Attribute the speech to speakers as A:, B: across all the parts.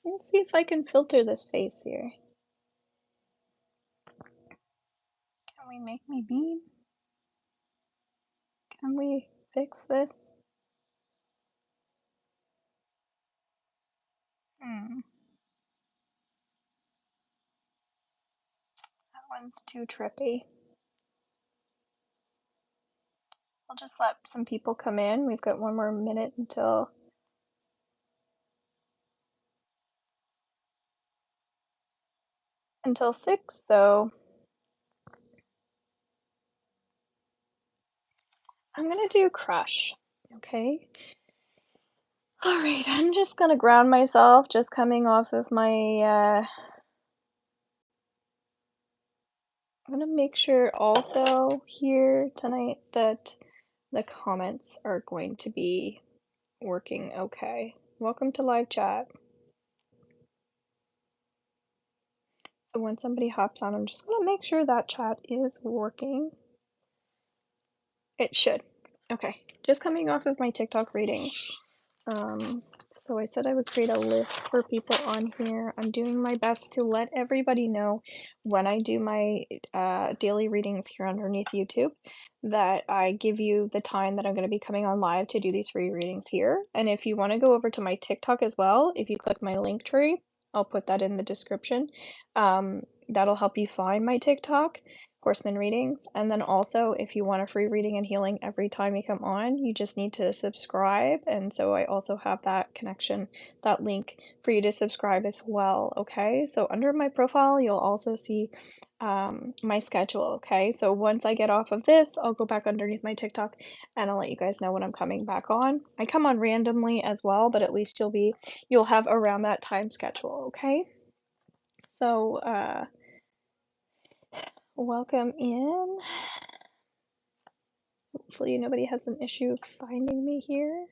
A: Let's see if I can filter this face here. Can we make me beam? Can we fix this? That one's too trippy. I'll just let some people come in. We've got one more minute until until 6, so I'm gonna do crush. Okay. All right, I'm just gonna ground myself, just coming off of my I'm gonna make sure also here tonight that the comments are going to be working okay. Welcome to live chat. So when somebody hops on, I'm just gonna make sure that chat is working. It should. Okay, just coming off of my TikTok readings. So I said I would create a list for people on here. I'm doing my best to let everybody know when I do my daily readings here underneath YouTube that I give you the time that I'm going to be coming on live to do these free readings here. And if you want to go over to my TikTok as well, if you click my link tree, I'll put that in the description. That'll help you find my TikTok. Horseman readings. And then also, if you want a free reading and healing every time you come on, you just need to subscribe. And so I also have that connection, that link for you to subscribe as well. Okay. So under my profile, you'll also see my schedule. Okay. So once I get off of this, I'll go back underneath my TikTok and I'll let you guys know when I'm coming back on. I come on randomly as well, but at least you'll have around that time schedule. Okay. So, welcome in. Hopefully nobody has an issue finding me here.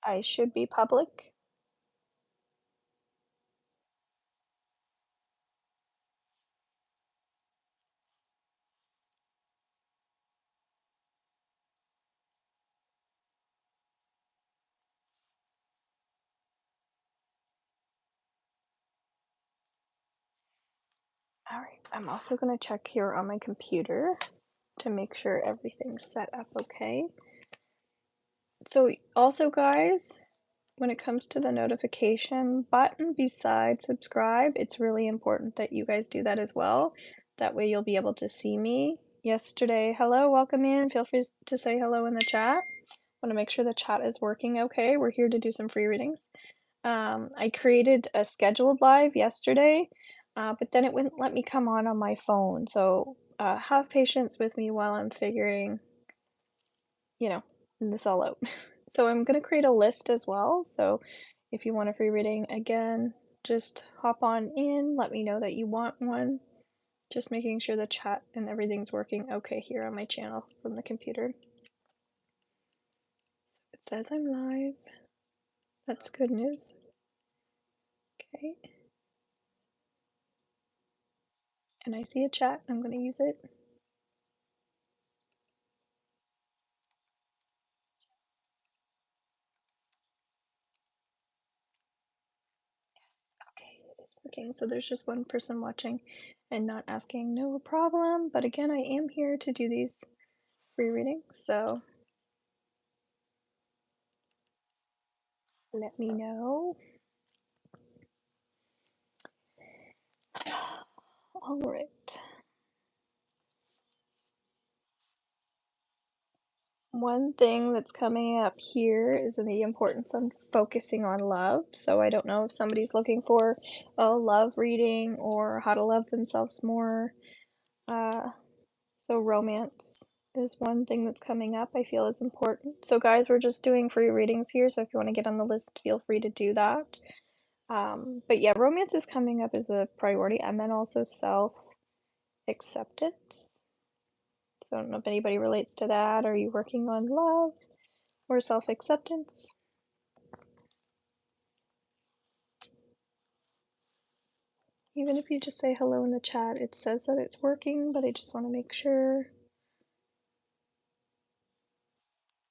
A: I should be public. Alright, I'm also going to check here on my computer to make sure everything's set up okay. So also guys, when it comes to the notification button beside subscribe, it's really important that you guys do that as well. That way you'll be able to see me. Yesterday, hello, welcome in. Feel free to say hello in the chat. Want to make sure the chat is working okay. We're here to do some free readings. I created a scheduled live yesterday, but then it wouldn't let me come on my phone. So have patience with me while I'm figuring, this all out. So I'm going to create a list as well. So if you want a free reading, again, just hop on in, let me know that you want one. Just making sure the chat and everything's working okay here on my channel from the computer. It says I'm live. That's good news. Okay. And I see a chat. I'm going to use it. Okay, it is working. So there's just one person watching and not asking, no problem. But again, I am here to do these free readings. So let me know. All right. One thing that's coming up here is the importance of focusing on love. So I don't know if somebody's looking for a love reading or how to love themselves more. So romance is one thing that's coming up I feel is important. So guys, we're just doing free readings here. So if you want to get on the list, feel free to do that. But yeah, romance is coming up as a priority, and then also self-acceptance. So I don't know if anybody relates to that. Are you working on love or self-acceptance? Even if you just say hello in the chat, it says that it's working, but I just want to make sure.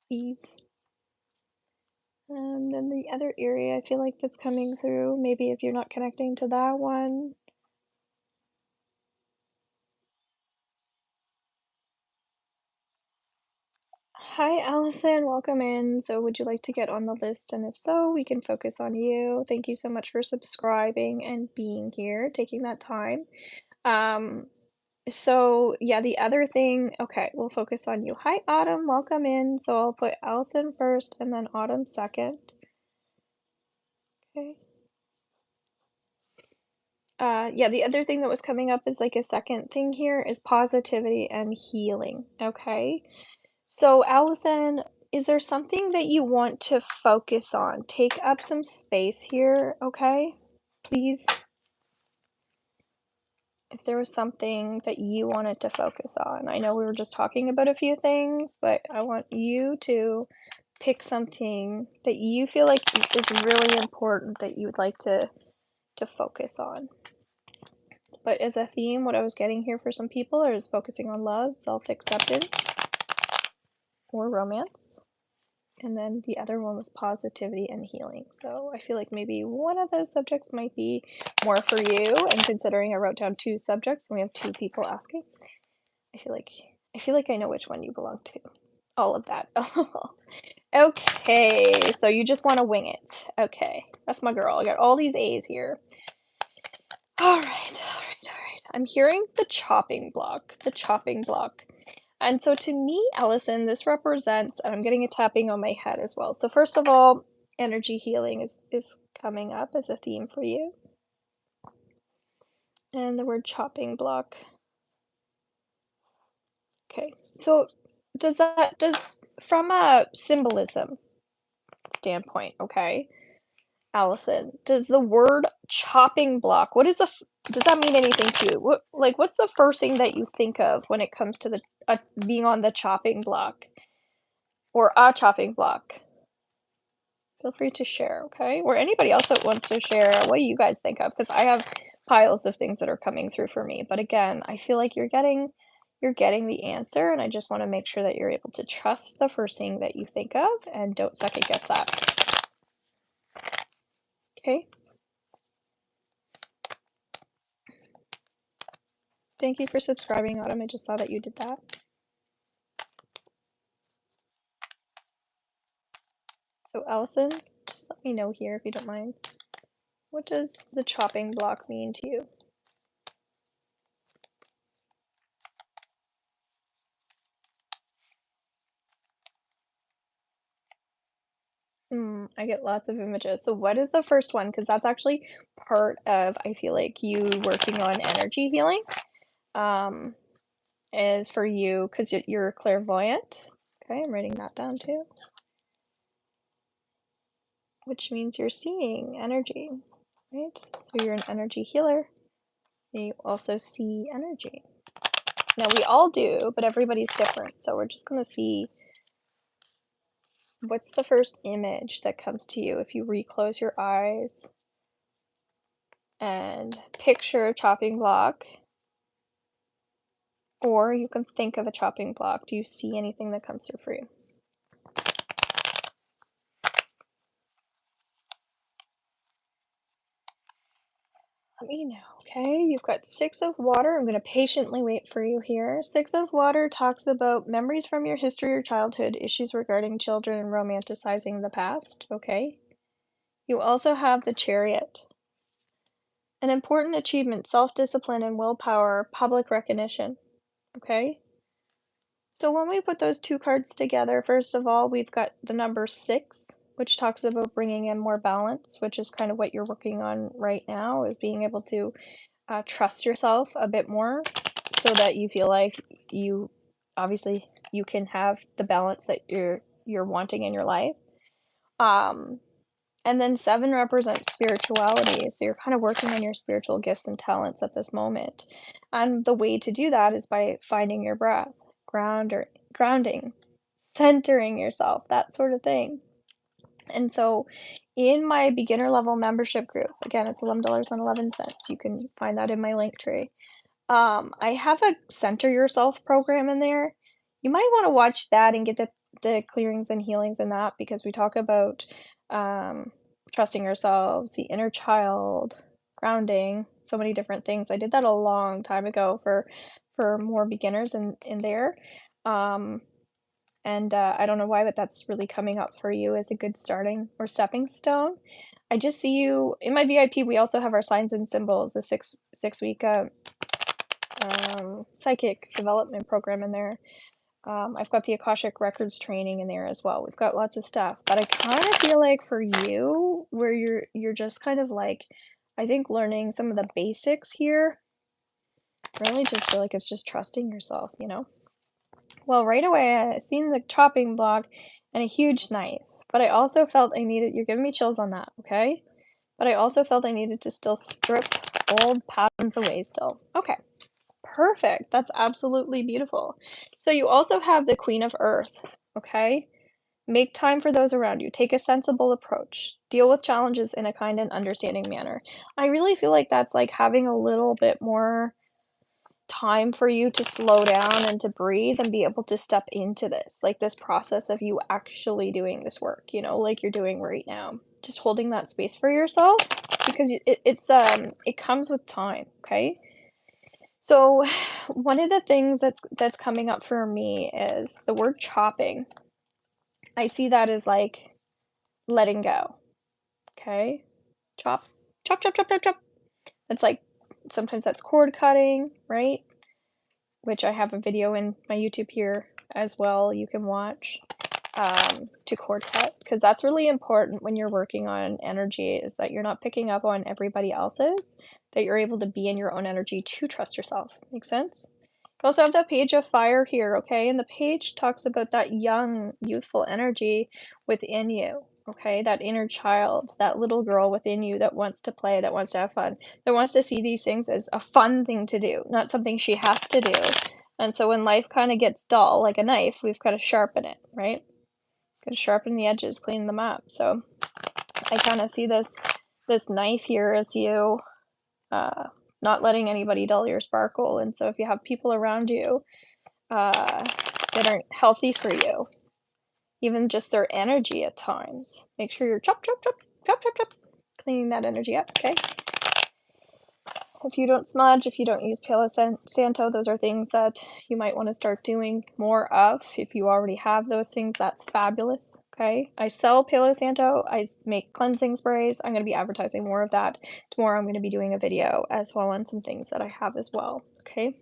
A: Thieves. And then the other area I feel like that's coming through, maybe if you're not connecting to that one. Hi, Allison, welcome in. So, would you like to get on the list? And if so, we can focus on you. Thank you so much for subscribing and being here, taking that time. Um, so yeah, the other thing, okay, we'll focus on you. Hi, Autumn, welcome in. So I'll put Allison first and then Autumn second. Okay. Yeah, the other thing that was coming up is like a second thing here is positivity and healing. Okay. So, Allison, is there something that you want to focus on? Take up some space here, okay? Please, if there was something that you wanted to focus on. I know we were just talking about a few things, but I want you to pick something that you feel like is really important that you would like to focus on. But as a theme, what I was getting here for some people is focusing on love, self-acceptance, or romance. And then the other one was positivity and healing. So I feel like maybe one of those subjects might be more for you. And considering I wrote down two subjects and we have two people asking, I feel like I know which one you belong to. All of that. Okay, so you just want to wing it. Okay, that's my girl. I got all these A's here. All right, all right, all right. I'm hearing the chopping block. The chopping block. And so to me, Allison, this represents, and I'm getting a tapping on my head as well. So first of all, energy healing is coming up as a theme for you. And the word chopping block. Okay. So does from a symbolism standpoint, okay, Allison, does the word chopping block, what is does that mean anything to you? What's the first thing that you think of when it comes to the being on the chopping block or a chopping block? Feel free to share, okay? Or anybody else that wants to share, what do you guys think of? Because I have piles of things that are coming through for me. But again, I feel like you're getting the answer, and I just want to make sure that you're able to trust the first thing that you think of and don't second guess that. Okay? Thank you for subscribing, Autumn. I just saw that you did that. So Allison, just let me know here if you don't mind. What does the chopping block mean to you? I get lots of images. So what is the first one? Because that's actually part of, I feel like, you working on energy healing, um, is for you, because you're clairvoyant. Okay, I'm writing that down too, which means you're seeing energy, right? So you're an energy healer, and you also see energy. Now, we all do, but everybody's different. So we're just going to see what's the first image that comes to you if you reclose your eyes and picture a chopping block, or you can think of a chopping block. Do you see anything that comes through for you? Let me know, okay? You've got Six of Water. I'm going to patiently wait for you here. Six of Water talks about memories from your history or childhood, issues regarding children, and romanticizing the past, okay? You also have the Chariot. An important achievement, self-discipline and willpower, public recognition, okay? So when we put those two cards together, first of all, we've got the number 6, which talks about bringing in more balance, which is kind of what you're working on right now, is being able to trust yourself a bit more so that you feel like you obviously you can have the balance that you're wanting in your life. Um, and then 7 represents spirituality, so you're kind of working on your spiritual gifts and talents at this moment. And the way to do that is by finding your breath, grounding, centering yourself, that sort of thing. And so in my beginner level membership group, again, it's $11.11. You can find that in my link tree. I have a center yourself program in there. You might want to watch that and get the clearings and healings in that because we talk about trusting ourselves, the inner child, grounding, so many different things. I did that a long time ago for more beginners in there. Um, and I don't know why, but that's really coming up for you as a good starting or stepping stone. I just see you in my VIP. We also have our signs and symbols, a six week psychic development program in there. I've got the Akashic Records training in there as well. We've got lots of stuff, but I kind of feel like for you, where you're just kind of like, I think learning some of the basics here. Really, just feel like it's just trusting yourself, you know. Well, right away I seen the chopping block and a huge knife, but I also felt I needed. You're giving me chills on that, okay? But I also felt I needed to still strip old patterns away. Still, okay. Perfect. That's absolutely beautiful. So you also have the Queen of Earth, okay? Make time for those around you. Take a sensible approach. Deal with challenges in a kind and understanding manner. I really feel like that's like having a little bit more time for you to slow down and to breathe and be able to step into this, like this process of you actually doing this work, you know, like you're doing right now. Just holding that space for yourself because it comes with time, okay? So, one of the things that's coming up for me is the word chopping. I see that as like letting go. Okay? Chop, chop, chop, chop, chop, chop. It's like sometimes that's cord cutting, right? Which I have a video in my YouTube here as well you can watch to cord cut because that's really important when you're working on energy is that you're not picking up on everybody else's, that you're able to be in your own energy to trust yourself. Make sense? You also have the page of fire here, okay? And the page talks about that young, youthful energy within you, okay? That inner child, that little girl within you that wants to play, that wants to have fun, that wants to see these things as a fun thing to do, not something she has to do. And so when life kind of gets dull, like a knife, we've got to sharpen it, right? Got to sharpen the edges, clean them up. So I kind of see this knife here as you not letting anybody dull your sparkle. And so if you have people around you that aren't healthy for you, even just their energy at times, make sure you're chop, chop, chop, chop, chop, chop, cleaning that energy up, okay? If you don't smudge, if you don't use Palo Santo, those are things that you might want to start doing more of. If you already have those things, that's fabulous, okay? I sell Palo Santo. I make cleansing sprays. I'm going to be advertising more of that. Tomorrow I'm going to be doing a video as well on some things that I have as well, okay?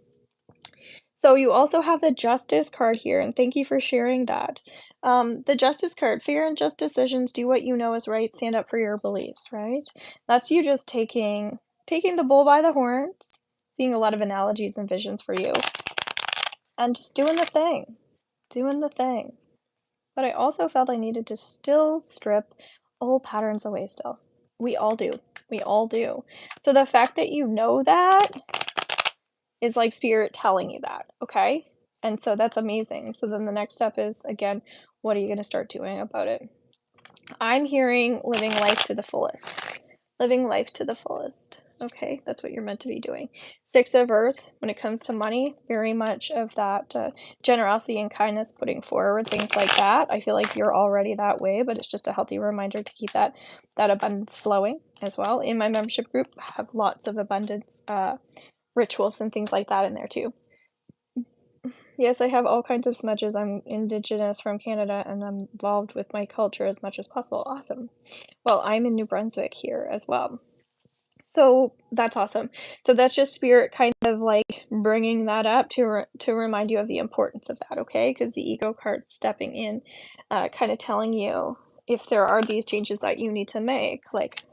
A: So you also have the Justice card here, and thank you for sharing that. The Justice card, fair and just decisions, do what you know is right, stand up for your beliefs, right? That's you just taking the bull by the horns, seeing a lot of analogies and visions for you, and just doing the thing, doing the thing. But I also felt I needed to still strip old patterns away still. We all do. We all do. So the fact that you know that is like spirit telling you that, okay? And so that's amazing. So then the next step is, again, what are you going to start doing about it? I'm hearing living life to the fullest. Living life to the fullest. Okay, that's what you're meant to be doing. Six of Earth, when it comes to money, very much of that generosity and kindness, putting forward things like that. I feel like you're already that way, but it's just a healthy reminder to keep that abundance flowing as well. In my membership group, I have lots of abundance rituals and things like that in there too. Yes, I have all kinds of smudges. I'm indigenous from Canada and I'm involved with my culture as much as possible. Awesome. Well, I'm in New Brunswick here as well. So that's awesome. So that's just spirit kind of like bringing that up to remind you of the importance of that, okay? Because the ego card's stepping in, kind of telling you if there are these changes that you need to make, like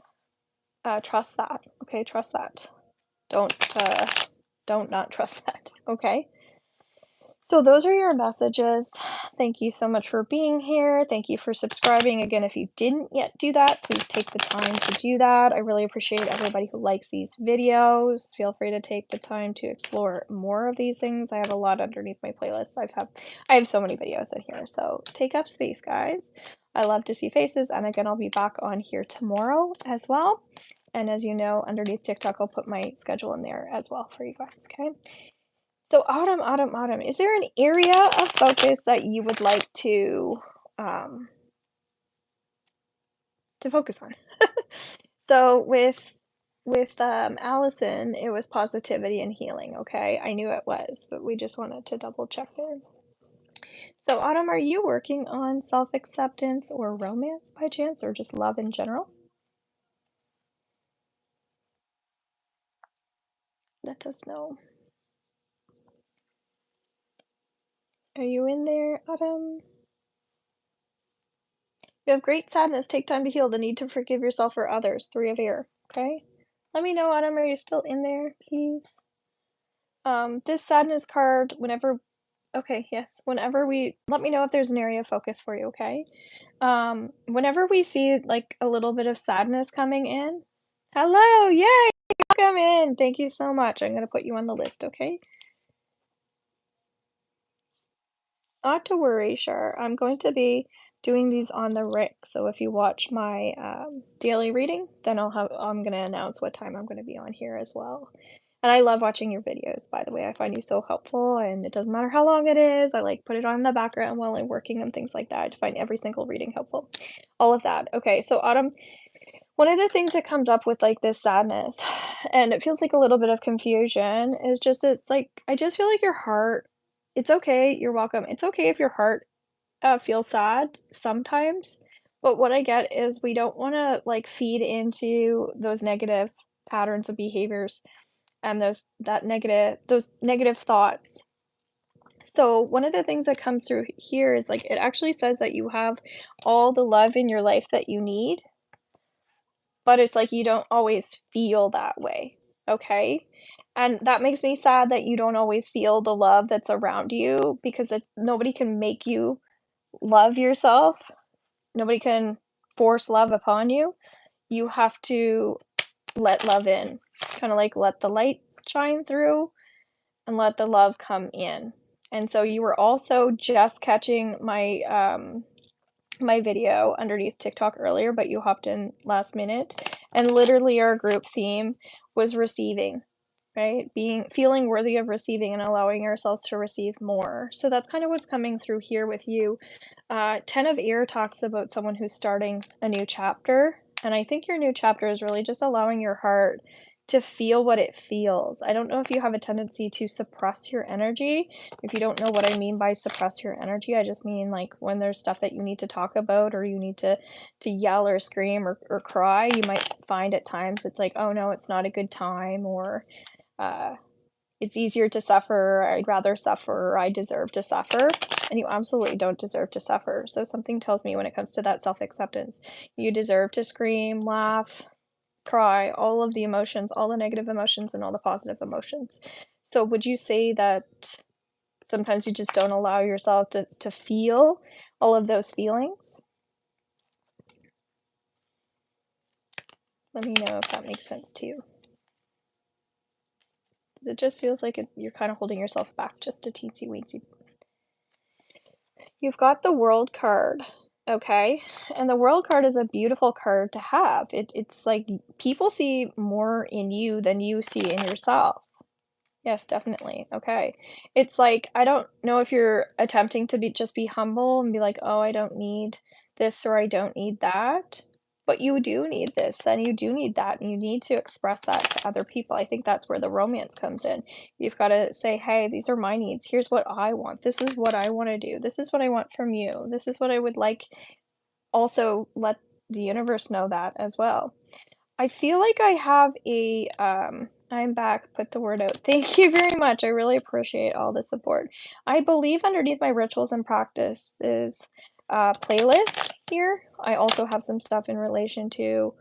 A: trust that, okay? Trust that. Don't not trust that, okay? So those are your messages. Thank you so much for being here. Thank you for subscribing. Again, if you didn't yet do that, please take the time to do that. I really appreciate everybody who likes these videos. Feel free to take the time to explore more of these things. I have a lot underneath my playlist. I have so many videos in here, so take up space, guys. I love to see faces, and again, I'll be back on here tomorrow as well. And as you know, underneath TikTok, I'll put my schedule in there as well for you guys, okay? So Autumn, Autumn, Autumn, is there an area of focus that you would like um, to focus on? So with Allison, it was positivity and healing, okay? I knew it was, but we just wanted to double check there. So Autumn, are you working on self-acceptance or romance by chance, or just love in general? Let us know. Are you in there, Autumn? You have great sadness. Take time to heal. The need to forgive yourself or others. Three of air. Okay. Let me know, Autumn. Are you still in there, please? This sadness card, whenever, okay, yes, whenever we, let me know if there's an area of focus for you, okay? Whenever we see like a little bit of sadness coming in, hello, yay, welcome in. Thank you so much. I'm gonna put you on the list, okay? Not to worry, sure. I'm going to be doing these on the Rick, so if you watch my daily reading, then I'm gonna announce what time I'm gonna be on here as well. And I love watching your videos, by the way. I find you so helpful, and it doesn't matter how long it is. I like put it on in the background while I'm working and things like that to find every single reading helpful. All of that. Okay, so Autumn, one of the things that comes up with like this sadness, and it feels like a little bit of confusion, is just it's like I just feel like your heart. It's okay. You're welcome. It's okay if your heart feels sad sometimes, but what I get is we don't want to like feed into those negative patterns of behaviors and those negative thoughts. So one of the things that comes through here is like it actually says that you have all the love in your life that you need, but it's like you don't always feel that way, okay? And that makes me sad that you don't always feel the love that's around you because nobody can make you love yourself. Nobody can force love upon you. You have to let love in. Kinda like let the light shine through and let the love come in. And so you were also just catching my video underneath TikTok earlier, but you hopped in last minute, and literally our group theme was receiving, right? Feeling worthy of receiving and allowing ourselves to receive more. So that's kind of what's coming through here with you. 10 of Ear talks about someone who's starting a new chapter, and I think your new chapter is really just allowing your heart to feel what it feels. I don't know if you have a tendency to suppress your energy. If you don't know what I mean by suppress your energy, I just mean like when there's stuff that you need to talk about or you need to yell or scream or cry, you might find at times it's like, "Oh no, it's not a good time," or uh it's easier to suffer, I'd rather suffer, I deserve to suffer, and you absolutely don't deserve to suffer. So something tells me when it comes to that self-acceptance, you deserve to scream, laugh, cry, all of the emotions, all the negative emotions and all the positive emotions. So would you say that sometimes you just don't allow yourself to feel all of those feelings? Let me know if that makes sense to you. 'Cause it just feels like you're kind of holding yourself back just a teensy weensy. You've got the World card, okay? And the World card is a beautiful card to have. It's like people see more in you than you see in yourself. Yes, definitely. Okay. It's like I don't know if you're attempting to be humble and be like, "Oh, I don't need this or I don't need that." But you do need this and you do need that and you need to express that to other people. I think that's where the romance comes in. You've got to say, "Hey, these are my needs. Here's what I want. This is what I want to do. This is what I want from you. This is what I would like." Also, let the universe know that as well. I feel like I have I'm back, put the word out. Thank you very much. I really appreciate all the support. I believe underneath my rituals and practices playlist here, I also have some stuff in relation to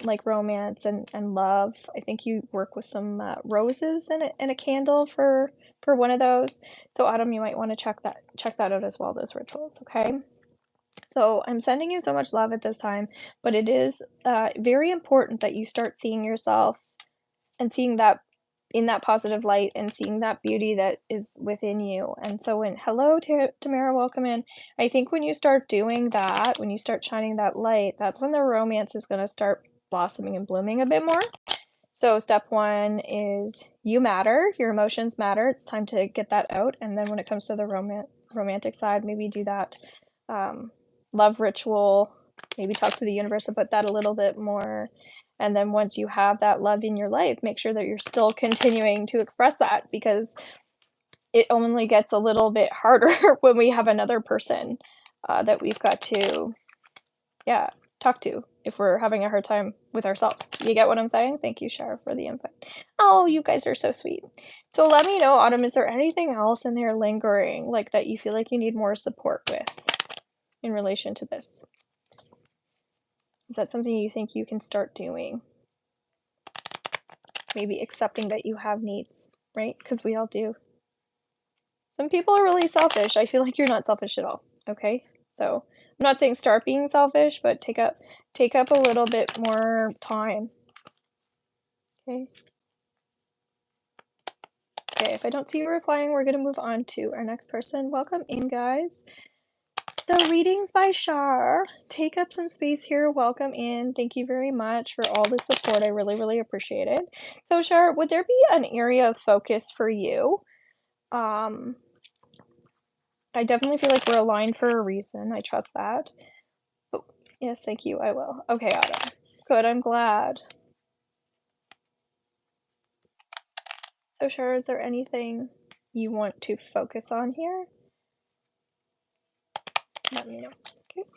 A: like romance and love. I think you work with some roses and a candle for one of those. So Autumn, you might want to check that out as well, those rituals, okay? So I'm sending you so much love at this time, but it is very important that you start seeing yourself and seeing that in that positive light and seeing that beauty that is within you. And so hello to Tamara, welcome in. I think when you start doing that, when you start shining that light, that's when the romance is going to start blossoming and blooming a bit more. So step 1 is you matter, your emotions matter, it's time to get that out, and then when it comes to the romantic side, maybe do that, love ritual, maybe talk to the universe about that a little bit more, and then once you have that love in your life, make sure that you're still continuing to express that, because it only gets a little bit harder when we have another person, that we've got to, yeah, talk to if we're having a hard time with ourselves. You get what I'm saying? Thank you, Shara, for the input. Oh, you guys are so sweet. So let me know, Autumn, is there anything else in there lingering, like, that you feel like you need more support with in relation to this? Is that something you think you can start doing? Maybe accepting that you have needs, right? Because we all do. Some people are really selfish. I feel like you're not selfish at all, okay? So I'm not saying start being selfish, but take up a little bit more time. Okay. Okay, if I don't see you replying, we're gonna move on to our next person. Welcome in, guys. So readings by Shar. Take up some space here. Welcome in. Thank you very much for all the support. I really, really appreciate it. So Shar, would there be an area of focus for you? I definitely feel like we're aligned for a reason. I trust that. Oh, yes, thank you. I will. Okay, Autumn. Good, I'm glad. So Shar, is there anything you want to focus on here? Let me know. Okay.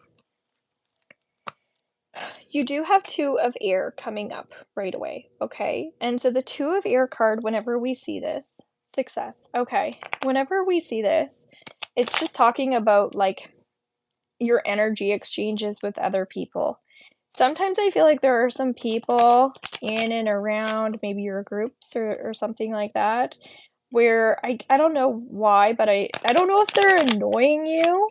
A: You do have 2 of air coming up right away, okay? And so the 2 of air card, whenever we see this, success, okay. Whenever we see this, it's just talking about, like, your energy exchanges with other people. Sometimes I feel like there are some people in and around maybe your groups or something like that, where I don't know why, but I don't know if they're annoying you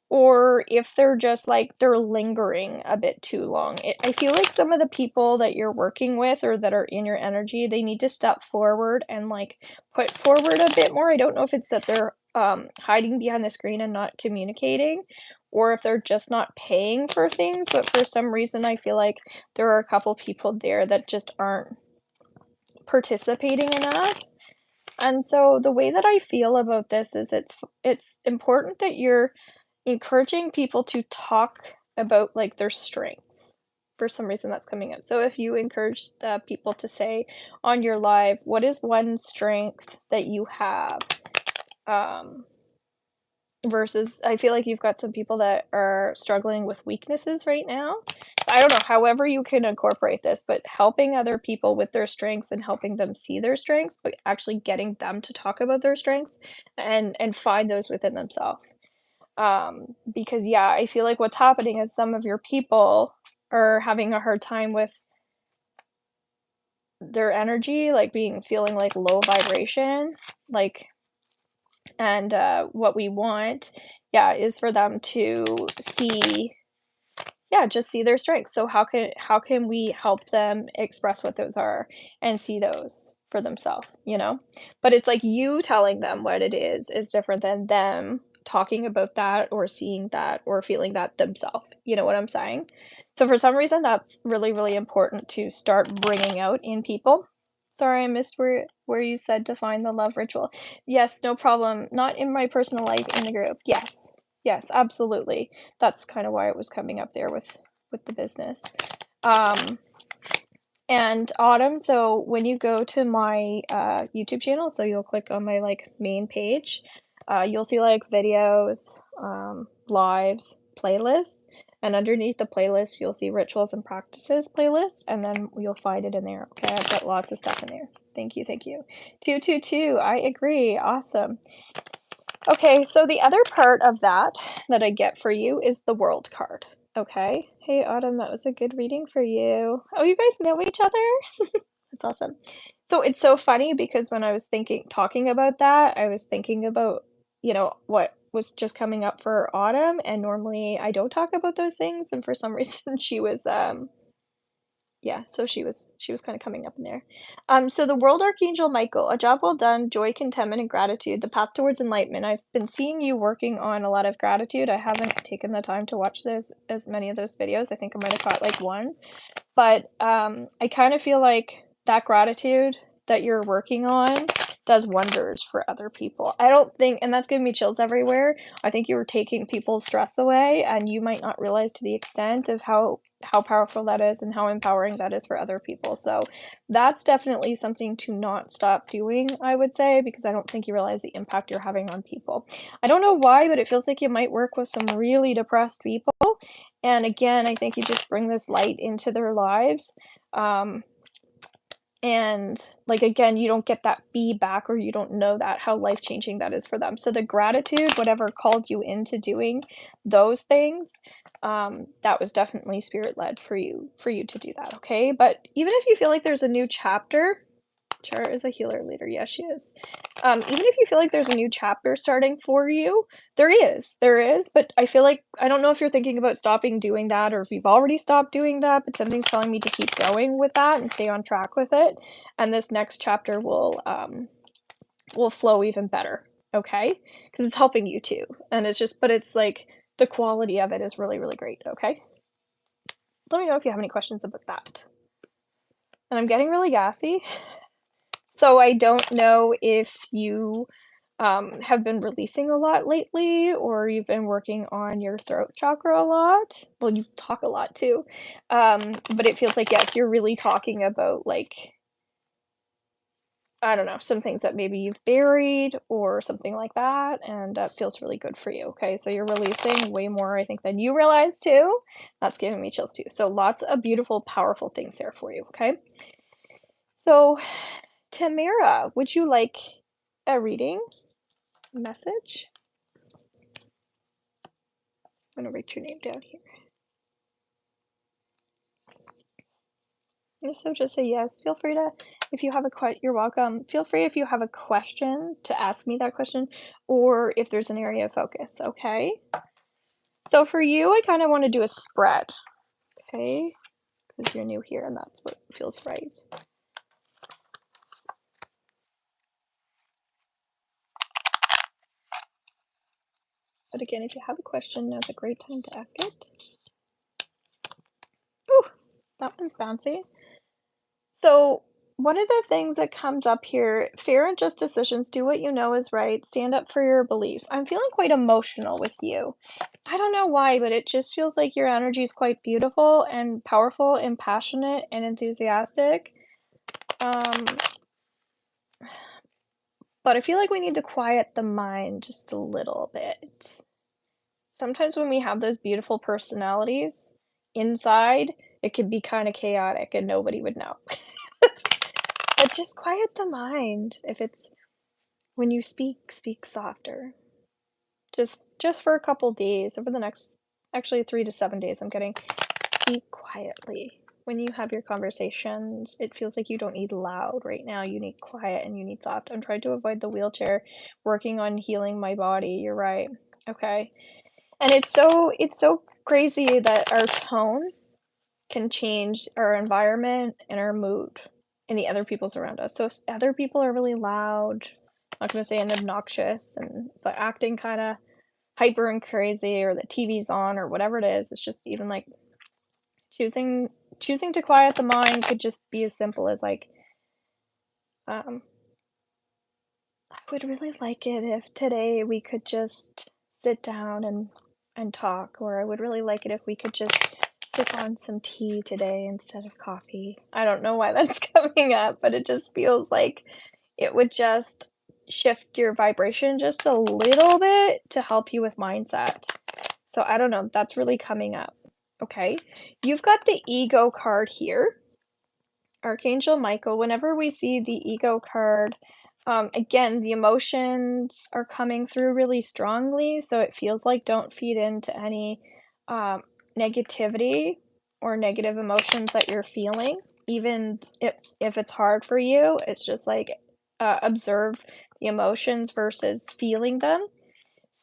A: or if they're just, like, they're lingering a bit too long. I feel like some of the people that you're working with or that are in your energy, they need to step forward and, like, put forward a bit more. I don't know if it's that they're, hiding behind the screen and not communicating, or if they're just not paying for things, but for some reason, I feel like there are a couple people there that just aren't participating enough. And so the way that I feel about this is it's important that you're encouraging people to talk about, like, their strengths. For some reason, that's coming up. So if you encourage, people to say on your live, "What is one strength that you have?" Versus I feel like you've got some people that are struggling with weaknesses right now. I don't know, however you can incorporate this, but helping other people with their strengths and helping them see their strengths, but actually getting them to talk about their strengths and find those within themselves. Because yeah, I feel like what's happening is some of your people are having a hard time with their energy, like feeling like low vibration, like, and what we want, yeah, is for them to see, yeah, just see their strengths. So how can we help them express what those are and see those for themselves, you know? But it's like you telling them what it is different than them talking about that or seeing that or feeling that themselves. You know what I'm saying? So for some reason, that's really, really important to start bringing out in people. Sorry, I missed where you said to find the love ritual. Yes, no problem. Not in my personal life, in the group. Yes. Yes, absolutely. That's kind of why it was coming up there with the business. And Autumn, so when you go to my YouTube channel, so you'll click on my like main page, you'll see like videos, lives, playlists, and underneath the playlist you'll see rituals and practices playlist, and then you'll find it in there. Okay, I've got lots of stuff in there. Thank you, thank you. 222, I agree. Awesome. Okay, so the other part of that I get for you is the world card. Okay. Hey, Autumn, that was a good reading for you. Oh, you guys know each other? That's awesome. So it's so funny because when I was talking about that, I was thinking about, what was just coming up for Autumn, and normally I don't talk about those things, and for some reason she was yeah, so she was kind of coming up in there. So the World Archangel Michael, a job well done, joy, contentment, and gratitude, the path towards enlightenment. I've been seeing you working on a lot of gratitude. I haven't taken the time to watch as many of those videos. I think I might have caught like one, but I kind of feel like that gratitude that you're working on does wonders for other people. I don't think and that's giving me chills everywhere. I think you're taking people's stress away, and you might not realize to the extent of how powerful that is and how empowering that is for other people. So, that's definitely something to not stop doing, I would say, because I don't think you realize the impact you're having on people. I don't know why, but it feels like you might work with some really depressed people, and again, I think you just bring this light into their lives, um, and, like, again, you don't get that feedback or you don't know that, how life-changing that is for them. So the gratitude, whatever called you into doing those things, that was definitely spirit-led for you to do that, okay? But even if you feel like there's a new chapter Chara is a healer leader, yes, she is. Even if you feel like there's a new chapter starting for you, there is, but I feel like I don't know if you're thinking about stopping doing that or if you've already stopped doing that, but something's telling me to keep going with that and stay on track with it, and this next chapter will flow even better, okay? Because it's helping you too, and it's just but it's like the quality of it is really, really great, okay? Let me know if you have any questions about that. And I'm getting really gassy. So I don't know if you, have been releasing a lot lately or you've been working on your throat chakra a lot. Well, you talk a lot too. But it feels like, yes, you're really talking about, like, I don't know, some things that maybe you've buried or something like that, and that feels really good for you, okay? So you're releasing way more, I think, than you realize too. That's giving me chills too. So lots of beautiful, powerful things there for you, okay? So Tamara, would you like a reading? Message? I'm gonna write your name down here. If so, just say yes. Feel free to, if you have you're welcome. Feel free if you have a question to ask me that question, or if there's an area of focus, okay? So for you, I kind of want to do a spread, okay? Because you're new here and that's what feels right. But again, if you have a question, now's a great time to ask it. Ooh, that one's bouncy. So, one of the things that comes up here, fair and just decisions, do what you know is right, stand up for your beliefs. I'm feeling quite emotional with you. I don't know why, but it just feels like your energy is quite beautiful and powerful and passionate and enthusiastic. Um, but I feel like we need to quiet the mind just a little bit. Sometimes when we have those beautiful personalities inside, it can be kind of chaotic and nobody would know. But just quiet the mind. If it's when you speak, speak softer. Just for a couple days over the next actually 3 to 7 days, I'm getting speak quietly. When you have your conversations, it feels like you don't need loud right now. You need quiet and you need soft. I'm trying to avoid the wheelchair, working on healing my body. You're right. Okay. And it's so crazy that our tone can change our environment and our mood and the other people's around us. So if other people are really loud, I'm not gonna say and obnoxious and but acting kinda hyper and crazy or the TV's on or whatever it is, it's just even like choosing choosing to quiet the mind could just be as simple as like, um, I would really like it if today we could just sit down and talk, or I would really like it if we could just sip on some tea today instead of coffee. I don't know why that's coming up, but it just feels like it would just shift your vibration just a little bit to help you with mindset. So I don't know, that's really coming up. Okay. You've got the ego card here. Archangel Michael, whenever we see the ego card, again, the emotions are coming through really strongly, so it feels like don't feed into any negativity or negative emotions that you're feeling, even if it's hard for you. It's just like observe the emotions versus feeling them.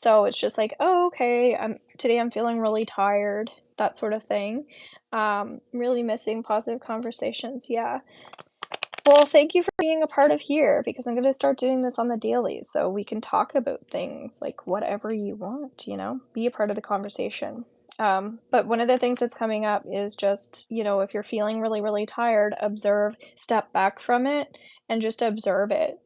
A: So it's just like, oh, okay, today I'm feeling really tired, that sort of thing. Really missing positive conversations. Yeah. Well, thank you for being a part of here because I'm going to start doing this on the daily so we can talk about things like whatever you want, be a part of the conversation. But one of the things that's coming up is just, if you're feeling really, really tired, step back from it and just observe it,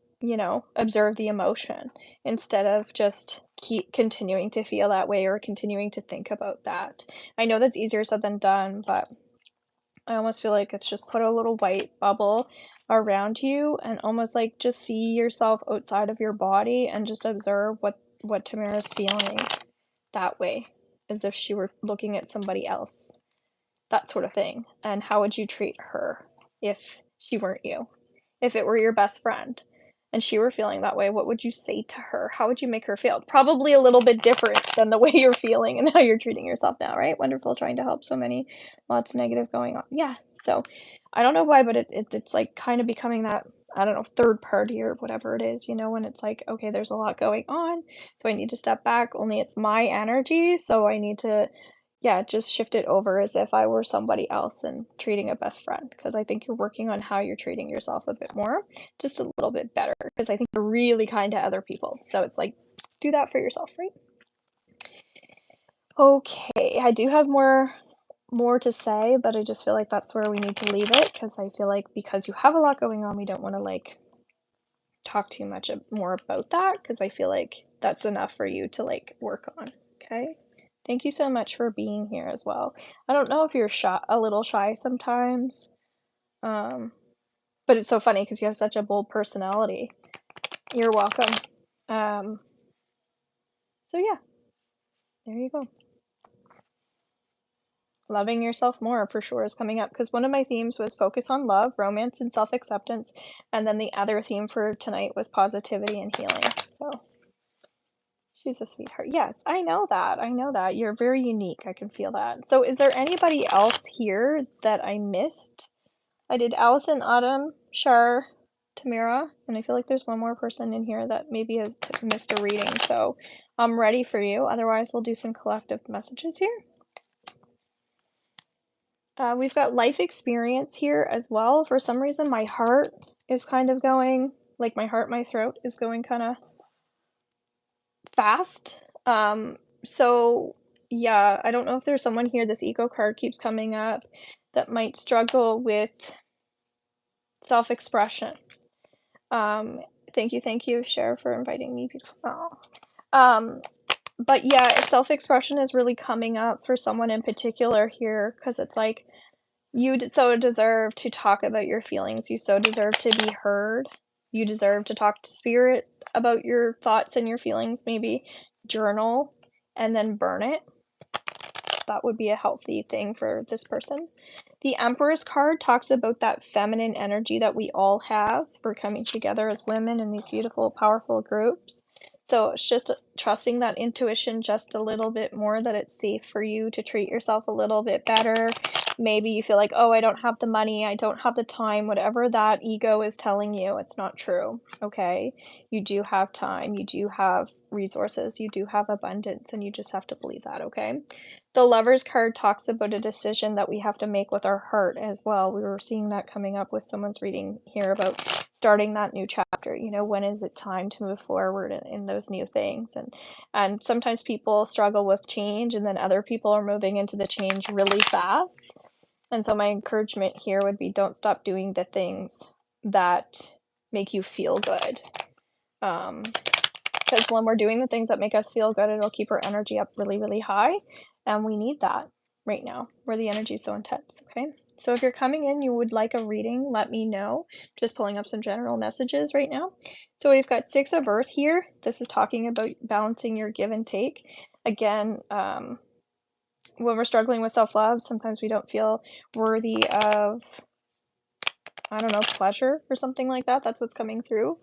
A: observe the emotion instead of just keep continuing to feel that way or continuing to think about that. I know that's easier said than done, but I almost feel like it's just put a little white bubble around you and almost like just see yourself outside of your body and just observe what Tamara's feeling that way, as if she were looking at somebody else, that sort of thing. And how would you treat her if she weren't you? If it were your best friend and she were feeling that way, what would you say to her? How would you make her feel? Probably a little bit different than the way you're feeling and how you're treating yourself now, right? Wonderful, trying to help so many, lots of negative going on. Yeah. So I don't know why, but it's like kind of becoming that, I don't know, third party or whatever it is, when it's like, okay, there's a lot going on. So I need to step back. Only it's my energy. So I need to, yeah, just shift it over as if I were somebody else and treating a best friend, because I think you're working on how you're treating yourself a bit more, just a little bit better, because I think you're really kind to other people. So it's like, do that for yourself, right? Okay, I do have more to say, but I just feel like that's where we need to leave it, because I feel like because you have a lot going on, we don't want to like talk too much more about that, because I feel like that's enough for you to like work on. Okay. Thank you so much for being here as well. I don't know if you're a little shy sometimes, um, but it's so funny because you have such a bold personality. You're welcome. So yeah, there you go. Loving yourself more for sure is coming up, because one of my themes was focus on love, romance, and self-acceptance, and then the other theme for tonight was positivity and healing. So she's a sweetheart. Yes, I know that. I know that. You're very unique. I can feel that. So is there anybody else here that I missed? I did Allison, Autumn, Shar, Tamara, and I feel like there's one more person in here that maybe has missed a reading. So I'm ready for you. Otherwise, we'll do some collective messages here. We've got life experience here as well. For some reason, my heart is kind of going, like my throat is going kind of fast. So yeah, I don't know if there's someone here, this ego card keeps coming up, that might struggle with self-expression. Thank you, Cher, for inviting me. Beautiful. But yeah, self-expression is really coming up for someone in particular here, because it's like, you so deserve to talk about your feelings. You so deserve to be heard. You deserve to talk to spirit about your thoughts and your feelings. Maybe journal and then burn it. That would be a healthy thing for this person. The Empress card talks about that feminine energy that we all have for coming together as women in these beautiful, powerful groups. So it's just trusting that intuition just a little bit more, that it's safe for you to treat yourself a little bit better. Maybe you feel like, oh, I don't have the money, I don't have the time, whatever that ego is telling you, it's not true, okay? You do have time, you do have resources, you do have abundance, and you just have to believe that, okay? The Lovers card talks about a decision that we have to make with our heart as well. We were seeing that coming up with someone's reading here about starting that new chapter. When is it time to move forward in those new things? And sometimes people struggle with change, and then other people are moving into the change really fast. And so my encouragement here would be, don't stop doing the things that make you feel good. Because when we're doing the things that make us feel good, it'll keep our energy up really, really high. And we need that right now, where the energy is so intense, okay? So if you're coming in, you would like a reading, let me know. Just pulling up some general messages right now. So we've got 6 of Earth here. This is talking about balancing your give and take. Again, when we're struggling with self-love, sometimes we don't feel worthy of, I don't know, pleasure or something like that. That's what's coming through.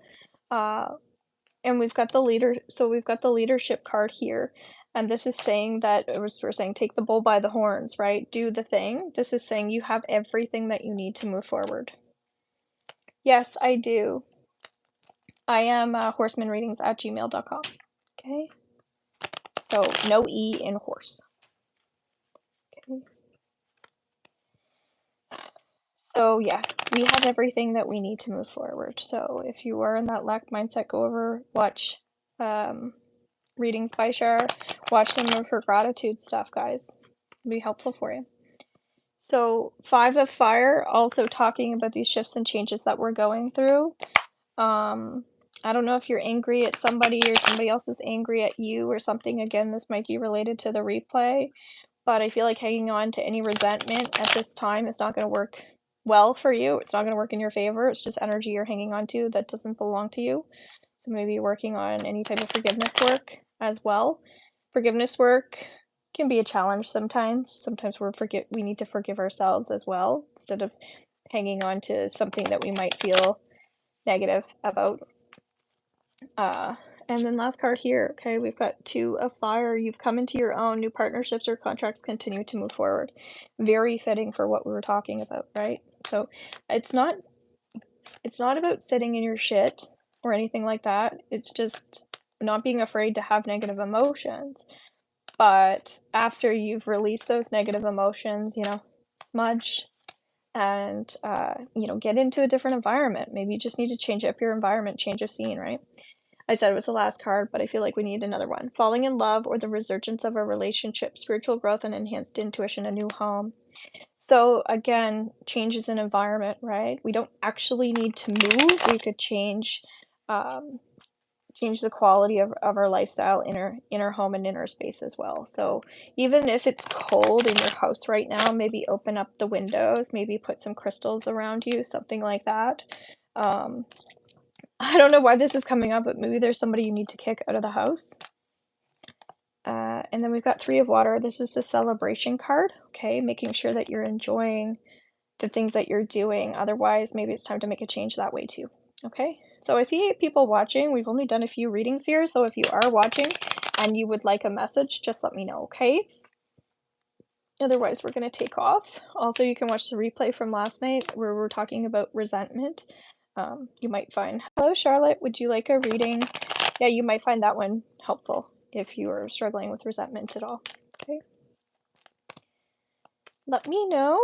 A: And we've got the leadership card here. And this is saying that, we're saying, take the bull by the horns, right? Do the thing. This is saying you have everything that you need to move forward. Yes, I do. I am horsemanreadings@gmail.com. Okay. So no E in horse. Okay. So yeah, we have everything that we need to move forward. So if you are in that lack mindset, go over, watch readings by Cher, watch some of her gratitude stuff, guys. Be helpful for you. So 5 of Fire, also talking about these shifts and changes that we're going through. Um, I don't know if you're angry at somebody or somebody else is angry at you or something. Again, this might be related to the replay, but I feel like hanging on to any resentment at this time is not going to work well for you. It's not going to work in your favor. It's just energy you're hanging on to that doesn't belong to you. So maybe working on any type of forgiveness work as well. Forgiveness work can be a challenge sometimes. Sometimes we need to forgive ourselves as well instead of hanging on to something that we might feel negative about. And then last card here, okay, we've got 2 of Fire. You've come into your own. New partnerships or contracts continue to move forward. Very fitting for what we were talking about, right? So it's not about sitting in your shit or anything like that. It's just not being afraid to have negative emotions. But after you've released those negative emotions, smudge and, get into a different environment. Maybe you just need to change up your environment, change of scene, right? I said it was the last card, but I feel like we need another one. Falling in love or the resurgence of a relationship, spiritual growth and enhanced intuition, a new home. So again, changes in environment, right? We don't actually need to move. We could change the quality of our lifestyle, inner home and inner space as well. So even if it's cold in your house right now, maybe open up the windows, maybe put some crystals around you, something like that. I don't know why this is coming up, but maybe there's somebody you need to kick out of the house. And then we've got 3 of Water. This is the celebration card, okay? Making sure that you're enjoying the things that you're doing. Otherwise, maybe it's time to make a change that way too, okay? So I see people watching. We've only done a few readings here, so if you are watching and you would like a message, just let me know, okay? Otherwise, we're going to take off. Also, you can watch the replay from last night where we're talking about resentment. You might find, hello, Charlotte, would you like a reading? Yeah, you might find that one helpful if you are struggling with resentment at all. Okay. Let me know.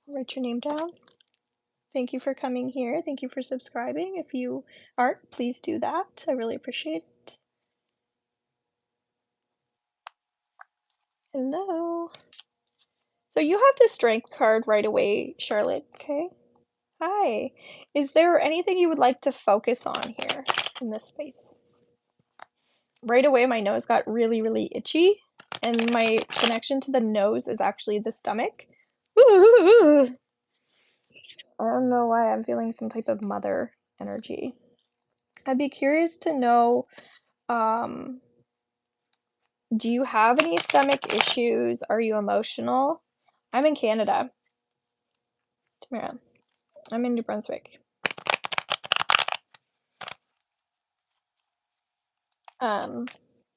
A: Write your name down. Thank you for coming here. Thank you for subscribing. If you aren't, please do that. I really appreciate it. Hello. So you have the strength card right away, Charlotte, okay? Hi. Is there anything you would like to focus on here in this space? Right away, my nose got really, really itchy, and my connection to the nose is actually the stomach. I don't know why I'm feeling some type of mother energy. I'd be curious to know, do you have any stomach issues? Are you emotional? I'm in Canada. Tamara. I'm in New Brunswick.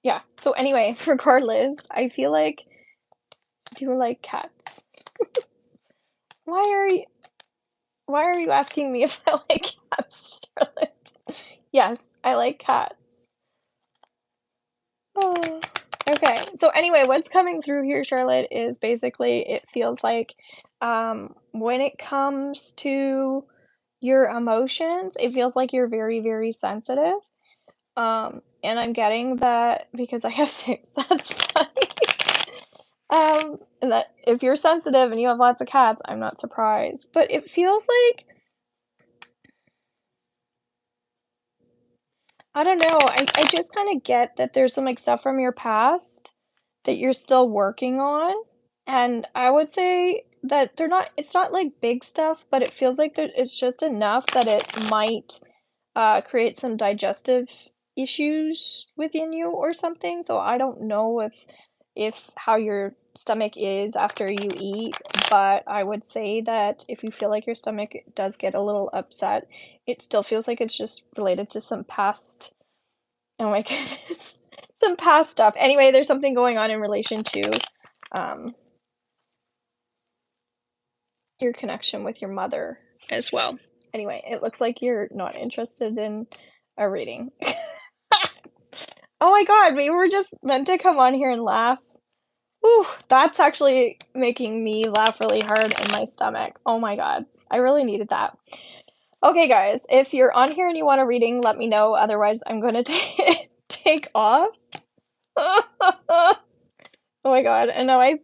A: Yeah. So anyway, regardless, I feel like do you like cats? Why are you asking me if I like cats, Charlotte? Yes, I like cats. Oh. Okay. So anyway, what's coming through here, Charlotte, is basically it feels like when it comes to your emotions, it feels like you're very, very sensitive. And I'm getting that because I have 6, that's funny. And that if you're sensitive and you have lots of cats, I'm not surprised. But it feels like I don't know, I just kinda get that there's some, like, stuff from your past that you're still working on, and I would say that it's not, like, big stuff, but it feels like that it's just enough that it might, create some digestive issues within you or something, so I don't know if how your stomach is after you eat, but I would say that if you feel like your stomach does get a little upset, it still feels like it's just related to some past oh my goodness, some past stuff. Anyway, there's something going on in relation to, um, your connection with your mother as well. Anyway, it looks like you're not interested in a reading. Oh my god, we were just meant to come on here and laugh. Ooh, that's actually making me laugh really hard in my stomach. Oh my god, I really needed that. Okay, guys, if you're on here and you want a reading, let me know. Otherwise, I'm gonna take off. Oh my my god, and now I'm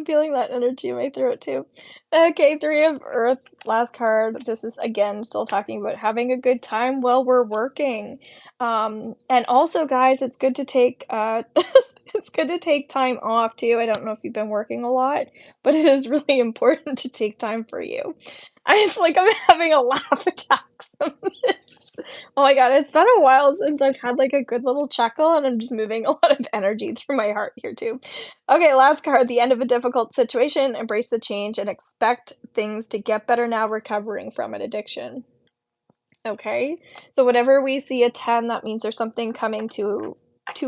A: feeling that energy in my throat too. Okay, 3 of Earth, last card. This is, again, still talking about having a good time while we're working. And also, guys, it's good to take, it's good to take time off too. I don't know if you've been working a lot, but it is really important to take time for you. I'm having a laugh attack from this. Oh my god, it's been a while since I've had, like, a good little chuckle, and I'm just moving a lot of energy through my heart here too. Okay, last card, the end of a difficult situation, embrace the change and expect things to get better now recovering from an addiction. Okay, so whenever we see a 10, that means there's something coming to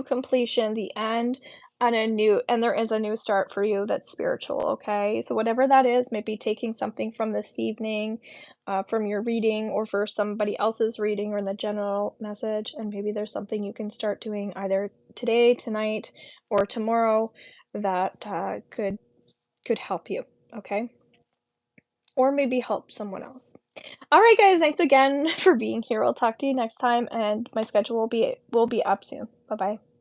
A: completion, the end, and there is a new start for you that's spiritual, okay? So whatever that is, maybe taking something from this evening, from your reading or for somebody else's reading or in the general message, and maybe there's something you can start doing either today, tonight, or tomorrow that, could help you, okay? Or maybe help someone else. Alright guys, thanks again for being here. I'll talk to you next time, and my schedule will be up soon. Bye-bye.